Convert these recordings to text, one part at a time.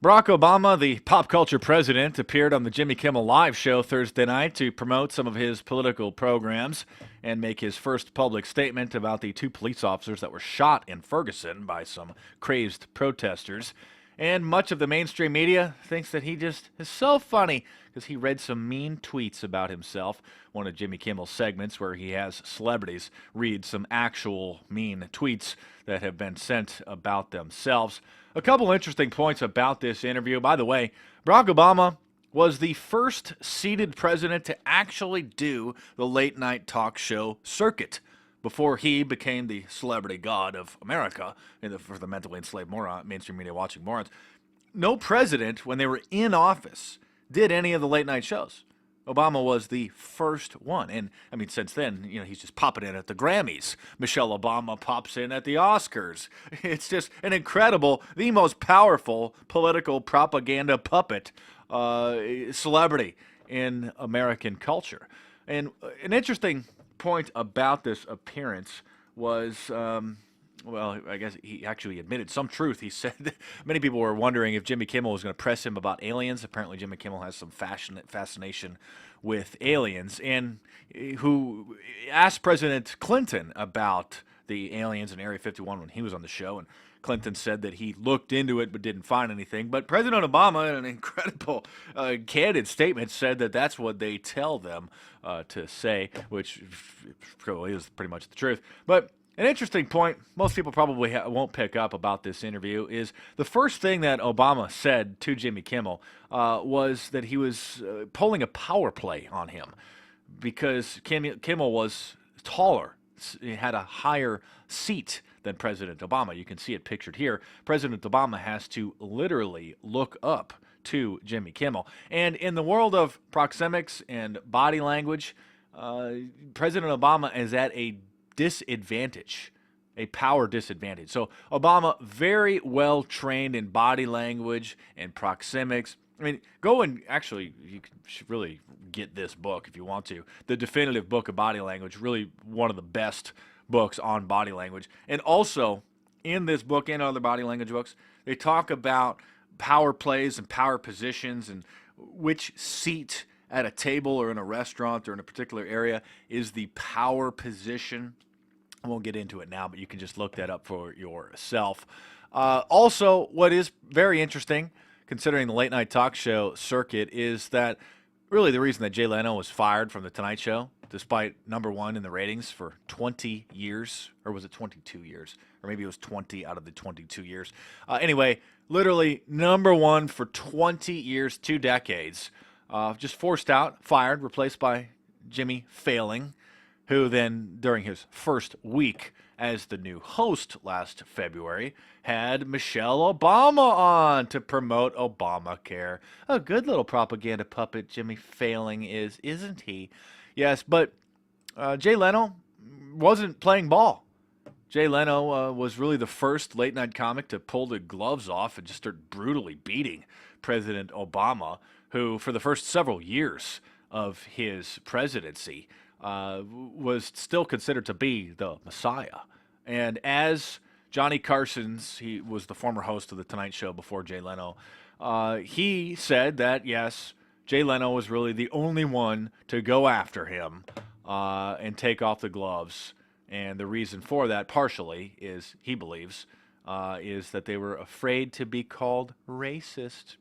Barack Obama, the pop culture president, appeared on the Jimmy Kimmel Live show Thursday night to promote some of his political programs and make his first public statement about the two police officers that were shot in Ferguson by some crazed protesters. And much of the mainstream media thinks that he just is so funny because he read some mean tweets about himself. One of Jimmy Kimmel's segments where he has celebrities read some actual mean tweets that have been sent about themselves. A couple interesting points about this interview. By the way, Barack Obama was the first seated president to actually do the late night talk show circuit before he became the celebrity god of America for the mentally enslaved mainstream media watching morons. No president, when they were in office, did any of the late night shows. Obama was the first one. And, I mean, since then, he's just popping in at the Grammys. Michelle Obama pops in at the Oscars. It's just an incredible, the most powerful political propaganda puppet celebrity in American culture. And an interesting point about this appearance was, well, I guess he actually admitted some truth. He said many people were wondering if Jimmy Kimmel was going to press him about aliens. Apparently, Jimmy Kimmel has some fascination with aliens, and who asked President Clinton about the aliens in Area 51 when he was on the show, and Clinton said that he looked into it but didn't find anything. But President Obama, in an incredible, candid statement, said that that's what they tell them to say, which probably is pretty much the truth. But an interesting point most people probably won't pick up about this interview is the first thing that Obama said to Jimmy Kimmel was that he was pulling a power play on him because Kimmel was taller. He had a higher seat than President Obama. You can see it pictured here. President Obama has to literally look up to Jimmy Kimmel. And in the world of proxemics and body language, President Obama is at a disadvantage, a power disadvantage. So Obama, very well trained in body language and proxemics. I mean, go and actually, should really get this book if you want to. The Definitive Book of Body Language, really one of the best books on body language. And also, in this book and other body language books, they talk about power plays and power positions and which seat at a table or in a restaurant or in a particular area is the power position. I won't get into it now, but you can just look that up for yourself. Also, what is very interesting, considering the late night talk show circuit, is that really the reason that Jay Leno was fired from The Tonight Show, despite #1 in the ratings for 20 years, or was it 22 years? Or maybe it was 20 out of the 22 years. Anyway, literally #1 for 20 years, 2 decades. Just forced out, fired, replaced by Jimmy Failing, who then, during his first week as the new host last February, had Michelle Obama on to promote Obamacare. A good little propaganda puppet Jimmy Failing is, isn't he? Yes, but Jay Leno wasn't playing ball. Jay Leno was really the first late-night comic to pull the gloves off and just start brutally beating President Obama, who, for the first several years of his presidency, was still considered to be the Messiah. And as Johnny Carson's, he was the former host of The Tonight Show before Jay Leno, he said that, yes, Jay Leno was really the only one to go after him and take off the gloves. And the reason for that, partially, is, he believes, is that they were afraid to be called racist.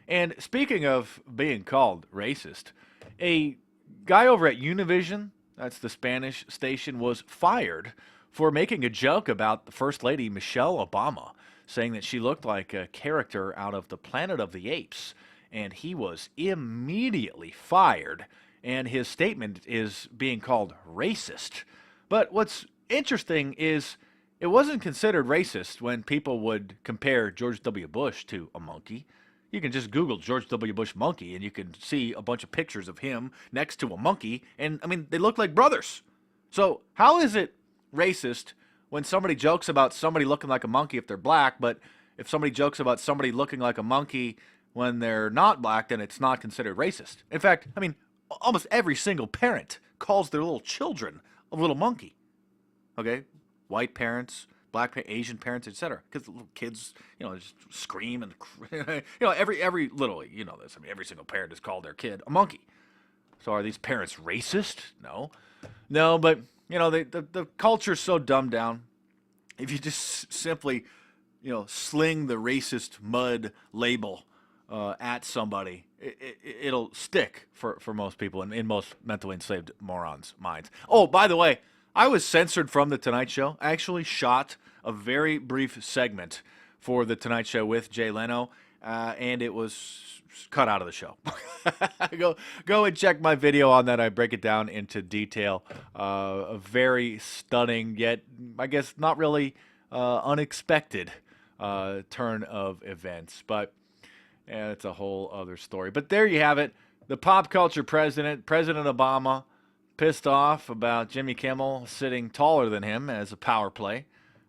And speaking of being called racist, a guy over at Univision, that's the Spanish station, was fired for making a joke about the First Lady, Michelle Obama, saying that she looked like a character out of the Planet of the Apes. And he was immediately fired, and his statement is being called racist. But what's interesting is it wasn't considered racist when people would compare George W. Bush to a monkey. You can just Google George W. Bush monkey, and you can see a bunch of pictures of him next to a monkey, and, I mean, they look like brothers. So how is it racist when somebody jokes about somebody looking like a monkey if they're black, but if somebody jokes about somebody looking like a monkey when they're not black, then it's not considered racist? In fact, I mean, almost every single parent calls their little children a little monkey. Okay? White parents, black, Asian parents, etc. Because little kids, just scream and, every literally, this. I mean, every single parent has called their kid a monkey. So are these parents racist? No, but the culture's so dumbed down. If you just simply, sling the racist mud label at somebody, it'll stick for most people in most mentally enslaved morons' minds. Oh, by the way, I was censored from The Tonight Show. I actually shot a very brief segment for The Tonight Show with Jay Leno, and it was cut out of the show. Go and check my video on that. I break it down into detail. A very stunning, yet I guess not really unexpected turn of events. But it's a whole other story. But there you have it. The pop culture president, President Obama, pissed off about Jimmy Kimmel sitting taller than him as a power play.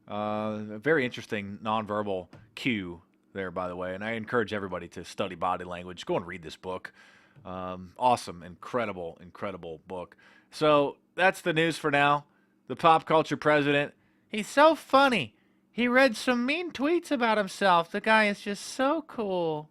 A very interesting nonverbal cue there, by the way. And I encourage everybody to study body language. Go and read this book. Awesome, incredible book. So that's the news for now. The pop culture president, he's so funny. He read some mean tweets about himself. The guy is just so cool.